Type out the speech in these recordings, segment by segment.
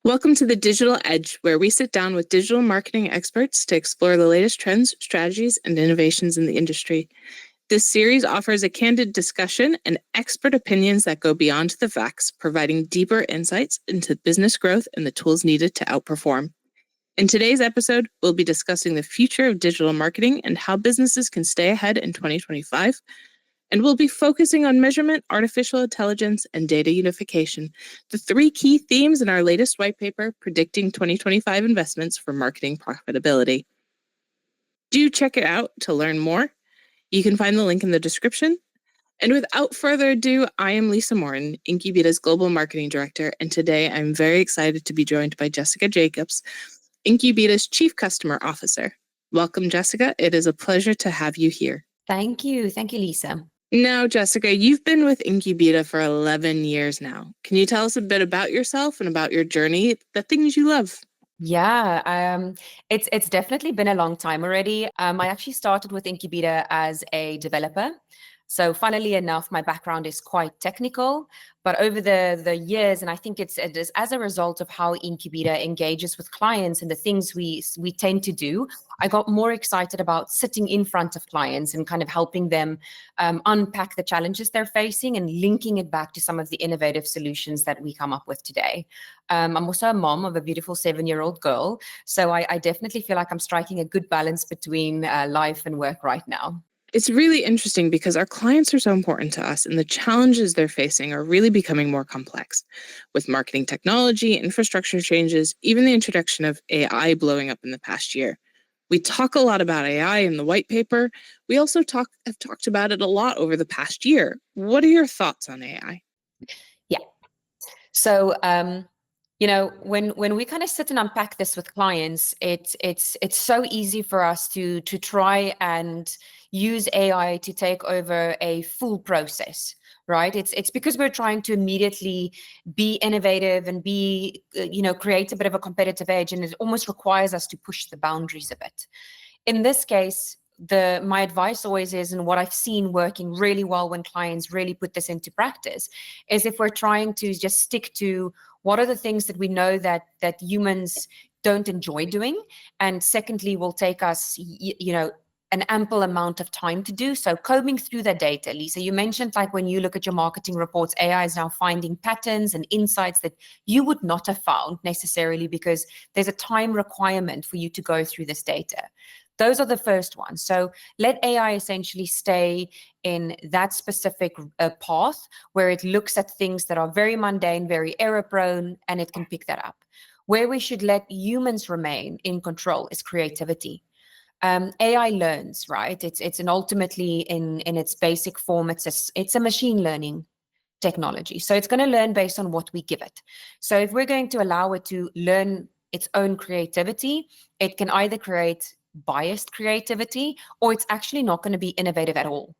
Welcome to the Digital Edge, where we sit down with digital marketing experts to explore the latest trends, strategies, and innovations in the industry. This series offers a candid discussion and expert opinions that go beyond the facts, providing deeper insights into business growth and the tools needed to outperform. In today's episode, we'll be discussing the future of digital marketing and how businesses can stay ahead in 2025. And we'll be focusing on measurement, artificial intelligence, and data unification, the three key themes in our latest white paper, Predicting 2025 Investments for Marketing Profitability. Do check it out to learn more. You can find the link in the description. And without further ado, I am Lisa Morton, Incubeta's Global Marketing Director, and today I'm very excited to be joined by Jessica Jacobs, Incubeta's Chief Customer Officer. Welcome, Jessica. It is a pleasure to have you here. Thank you. Thank you, Lisa. Now, Jessica, you've been with Incubeta for 11 years now. Can you tell us a bit about yourself and about your journey, the things you love? Yeah, it's definitely been a long time already. I actually started with Incubeta as a developer. So funnily enough, my background is quite technical, but over the years, and I think it is as a result of how Incubeta engages with clients and the things we tend to do, I got more excited about sitting in front of clients and kind of helping them unpack the challenges they're facing and linking it back to some of the innovative solutions that we come up with today. I'm also a mom of a beautiful 7-year-old girl, so I definitely feel like I'm striking a good balance between life and work right now. It's really interesting because our clients are so important to us and the challenges they're facing are really becoming more complex. With marketing technology, infrastructure changes, even the introduction of AI blowing up in the past year. We talk a lot about AI in the white paper. We also have talked about it a lot over the past year. What are your thoughts on AI? Yeah. So, when we kind of sit and unpack this with clients, it's so easy for us to try and use AI to take over a full process, right? It's because we're trying to immediately be innovative and be, create a bit of a competitive edge, and it almost requires us to push the boundaries a bit. In this case, my advice always is, and what I've seen working really well when clients really put this into practice, is if we're trying to just stick to what are the things that we know that humans don't enjoy doing, and secondly, will take us, an ample amount of time to do. So combing through the data, Lisa, you mentioned like when you look at your marketing reports, AI is now finding patterns and insights that you would not have found necessarily because there's a time requirement for you to go through this data. Those are the first ones. So let AI essentially stay in that specific path where it looks at things that are very mundane, very error prone, and it can pick that up. Where we should let humans remain in control is creativity. AI learns, right? It's an ultimately in its basic form, it's a machine learning technology. So it's going to learn based on what we give it. So if we're going to allow it to learn its own creativity, it can either create biased creativity or it's actually not going to be innovative at all.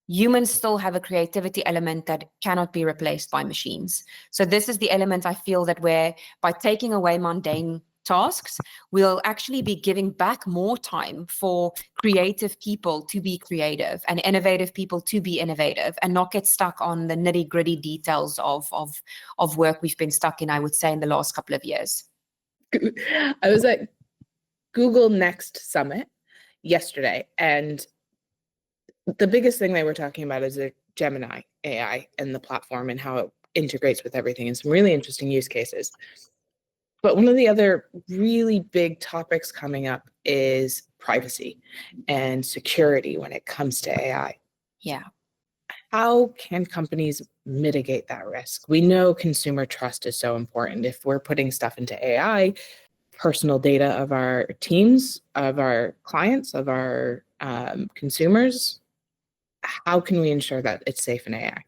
Humans still have a creativity element that cannot be replaced by machines. So this is the element I feel that where by taking away mundane tasks, we'll actually be giving back more time for creative people to be creative and innovative people to be innovative and not get stuck on the nitty-gritty details of work we've been stuck in, I would say, in the last couple of years. I was at Google Next Summit yesterday, and the biggest thing they were talking about is the Gemini AI and the platform and how it integrates with everything and some really interesting use cases. But one of the other really big topics coming up is privacy and security when it comes to AI. Yeah. How can companies mitigate that risk? We know consumer trust is so important. If we're putting stuff into AI, personal data of our teams, of our clients, of our consumers, how can we ensure that it's safe in AI?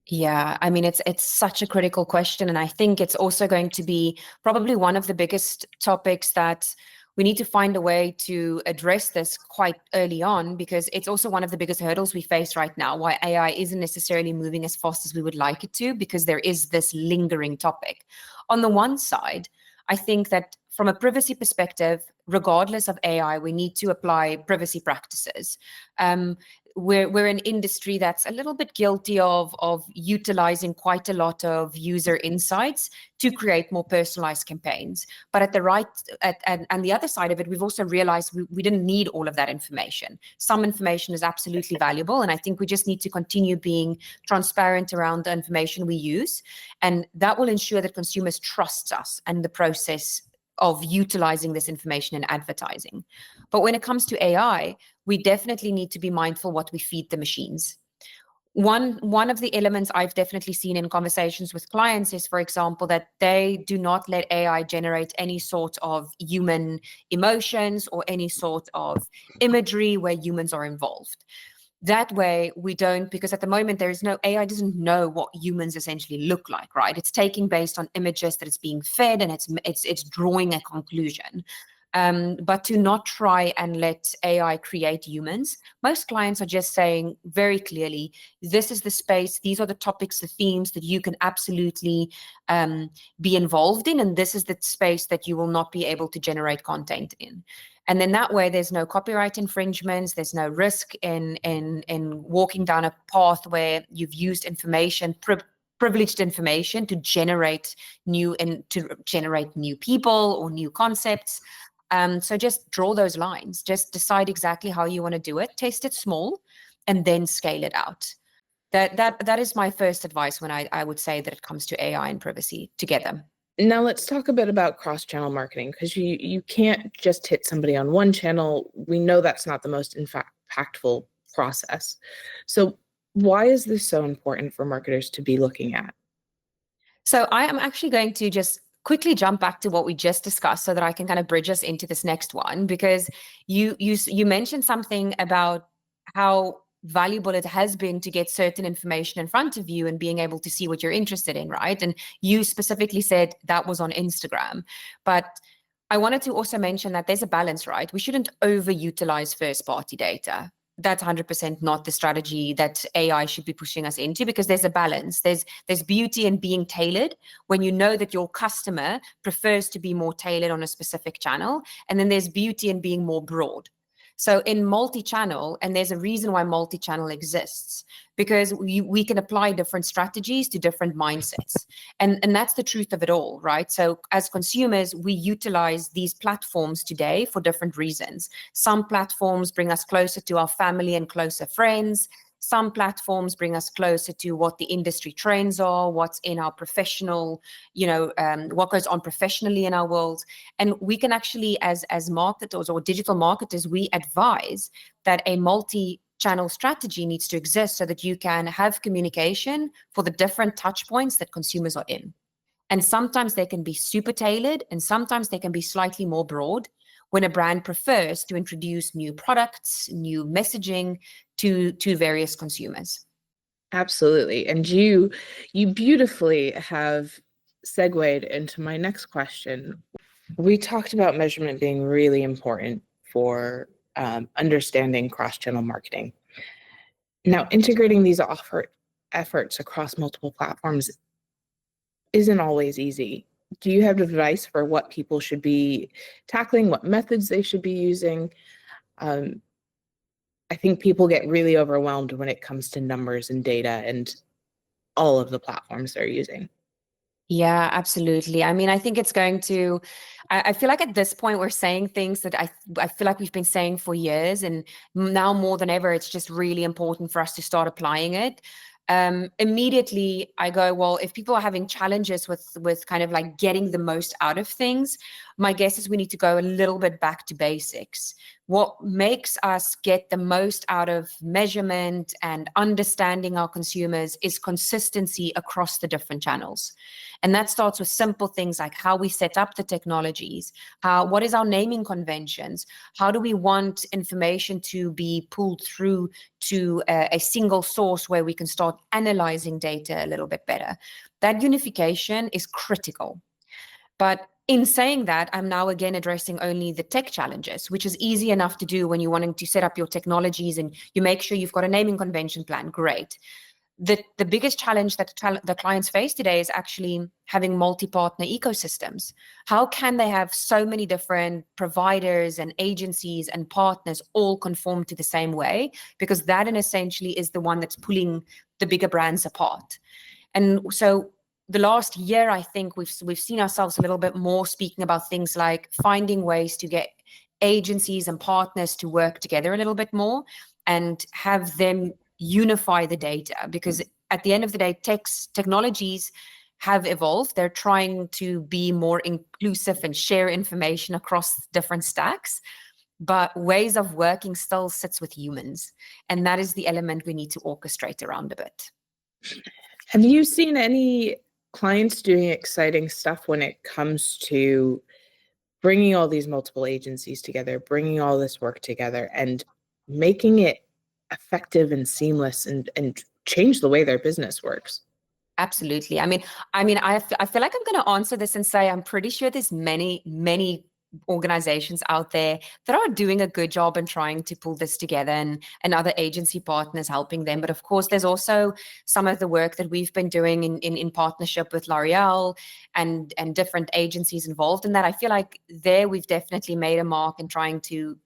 Yeah, I mean, it's such a critical question. And I think it's also going to be probably one of the biggest topics that we need to find a way to address this quite early on, because it's also one of the biggest hurdles we face right now, why AI isn't necessarily moving as fast as we would like it to, because there is this lingering topic. On the one side, I think that from a privacy perspective, regardless of AI, we need to apply privacy practices. we're an industry that's a little bit guilty of utilizing quite a lot of user insights to create more personalized campaigns. But and the other side of it, we've also realized we didn't need all of that information. Some information is absolutely valuable, and I think we just need to continue being transparent around the information we use, and that will ensure that consumers trust us and the process of utilizing this information in advertising. But when it comes to AI, we definitely need to be mindful what we feed the machines. One of the elements I've definitely seen in conversations with clients is, for example, that they do not let AI generate any sort of human emotions or any sort of imagery where humans are involved. That way we don't, because at the moment there is no, AI doesn't know what humans essentially look like, right? It's taking based on images that it's being fed, and it's drawing a conclusion. But to not try and let AI create humans. Most clients are just saying very clearly, this is the space, these are the topics, the themes that you can absolutely be involved in, and this is the space that you will not be able to generate content in. And then that way, there's no copyright infringements, there's no risk in walking down a path where you've used information, privileged information to generate new people or new concepts. So just draw those lines, just decide exactly how you want to do it, test it small, and then scale it out. That is my first advice when I would say that it comes to AI and privacy together. Now let's talk a bit about cross-channel marketing, because you can't just hit somebody on one channel. We know that's not the most impactful process. So why is this so important for marketers to be looking at? So I am actually going to just quickly jump back to what we just discussed so that I can kind of bridge us into this next one, because you mentioned something about how valuable it has been to get certain information in front of you and being able to see what you're interested in, right? And you specifically said that was on Instagram. But I wanted to also mention that there's a balance, right? We shouldn't overutilize first-party data. That's 100% not the strategy that AI should be pushing us into, because there's a balance. There's beauty in being tailored when you know that your customer prefers to be more tailored on a specific channel. And then there's beauty in being more broad. So in multi-channel, and there's a reason why multi-channel exists, because we can apply different strategies to different mindsets. And that's the truth of it all, right? So as consumers, we utilize these platforms today for different reasons. Some platforms bring us closer to our family and closer friends. Some platforms bring us closer to what the industry trends are, what's in our professional, what goes on professionally in our world. And we can actually, as marketers or digital marketers, we advise that a multi-channel strategy needs to exist so that you can have communication for the different touch points that consumers are in. And sometimes they can be super tailored, and sometimes they can be slightly more broad when a brand prefers to introduce new products, new messaging to various consumers. Absolutely. And you beautifully have segued into my next question. We talked about measurement being really important for understanding cross-channel marketing. Now, integrating these efforts across multiple platforms isn't always easy. Do you have advice for what people should be tackling, what methods they should be using? I think people get really overwhelmed when it comes to numbers and data and all of the platforms they're using. Yeah, absolutely. I mean, I think it's going to, I feel like at this point we're saying things that I feel like we've been saying for years, and now more than ever, it's just really important for us to start applying it. Immediately I go, well, if people are having challenges with kind of like getting the most out of things, my guess is we need to go a little bit back to basics. What makes us get the most out of measurement and understanding our consumers is consistency across the different channels. And that starts with simple things like how we set up the technologies, what is our naming conventions, how do we want information to be pulled through to a single source where we can start analyzing data a little bit better. That unification is critical. But in saying that, I'm now again addressing only the tech challenges, which is easy enough to do when you're wanting to set up your technologies and you make sure you've got a naming convention plan. Great. the biggest challenge that the clients face today is actually having multi-partner ecosystems. How can they have so many different providers and agencies and partners all conform to the same way? Because that essentially is the one that's pulling the bigger brands apart. And so the last year, I think we've seen ourselves a little bit more speaking about things like finding ways to get agencies and partners to work together a little bit more and have them unify the data, because at the end of the day, technologies have evolved. They're trying to be more inclusive and share information across different stacks, but ways of working still sits with humans, and that is the element we need to orchestrate around a bit. Have you seen any clients doing exciting stuff when it comes to bringing all these multiple agencies together, bringing all this work together and making it effective and seamless and change the way their business works? Absolutely. I feel like I'm going to answer this and say I'm pretty sure there's many organizations out there that are doing a good job and trying to pull this together, and other agency partners helping them. But of course, there's also some of the work that we've been doing in partnership with L'Oreal and different agencies involved in that. I feel like there we've definitely made a mark in trying to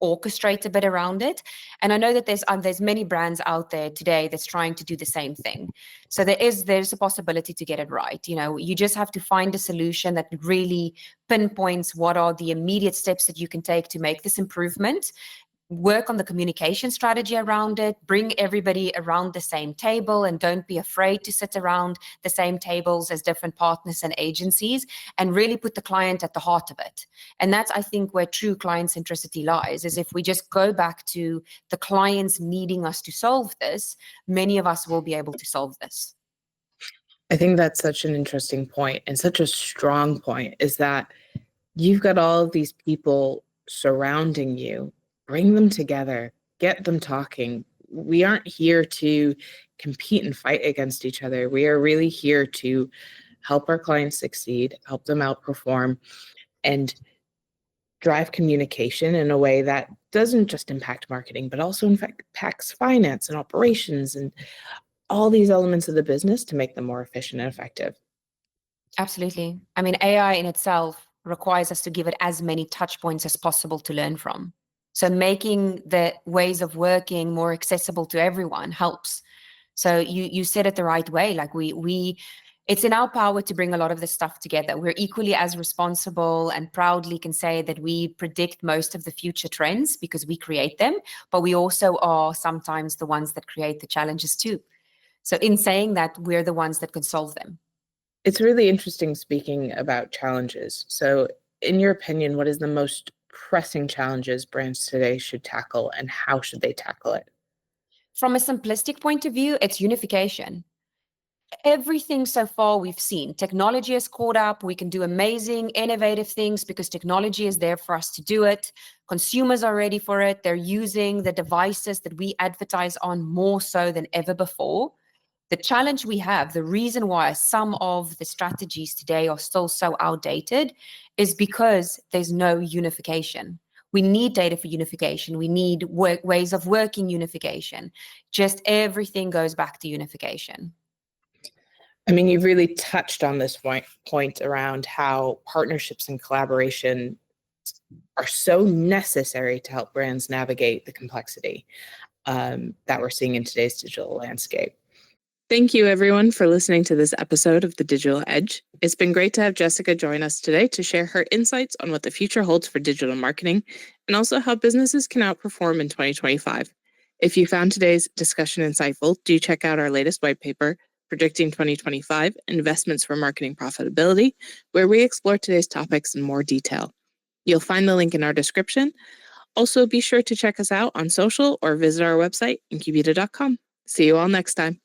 orchestrate a bit around it. And I know that there's many brands out there today that's trying to do the same thing. So there's a possibility to get it right. You just have to find a solution that really pinpoints what are the immediate steps that you can take to make this improvement. Work on the communication strategy around it, bring everybody around the same table, and don't be afraid to sit around the same tables as different partners and agencies, and really put the client at the heart of it. And that's, I think, where true client centricity lies, is if we just go back to the clients needing us to solve this, many of us will be able to solve this. I think that's such an interesting point and such a strong point, is that you've got all of these people surrounding you. Bring them together, get them talking. We aren't here to compete and fight against each other. We are really here to help our clients succeed, help them outperform, and drive communication in a way that doesn't just impact marketing, but also in fact impacts finance and operations and all these elements of the business to make them more efficient and effective. Absolutely. I mean, AI in itself requires us to give it as many touch points as possible to learn from. So making the ways of working more accessible to everyone helps. So you said it the right way. Like it's in our power to bring a lot of this stuff together. We're equally as responsible and proudly can say that we predict most of the future trends because we create them, but we also are sometimes the ones that create the challenges too. So in saying that, we're the ones that can solve them. It's really interesting speaking about challenges. So in your opinion, what is the most pressing challenges brands today should tackle, and how should they tackle it? From a simplistic point of view, it's unification. Everything so far we've seen, technology has caught up. We can do amazing, innovative things because technology is there for us to do it. Consumers are ready for it. They're using the devices that we advertise on more so than ever before. The challenge we have, the reason why some of the strategies today are still so outdated, is because there's no unification. We need data for unification. We need ways of working unification. Just everything goes back to unification. I mean, you've really touched on this point around how partnerships and collaboration are so necessary to help brands navigate the complexity that we're seeing in today's digital landscape. Thank you, everyone, for listening to this episode of The Digital Edge. It's been great to have Jessica join us today to share her insights on what the future holds for digital marketing and also how businesses can outperform in 2025. If you found today's discussion insightful, do check out our latest white paper, Predicting 2025, Investments for Marketing Profitability, where we explore today's topics in more detail. You'll find the link in our description. Also, be sure to check us out on social or visit our website, incubeta.com. See you all next time.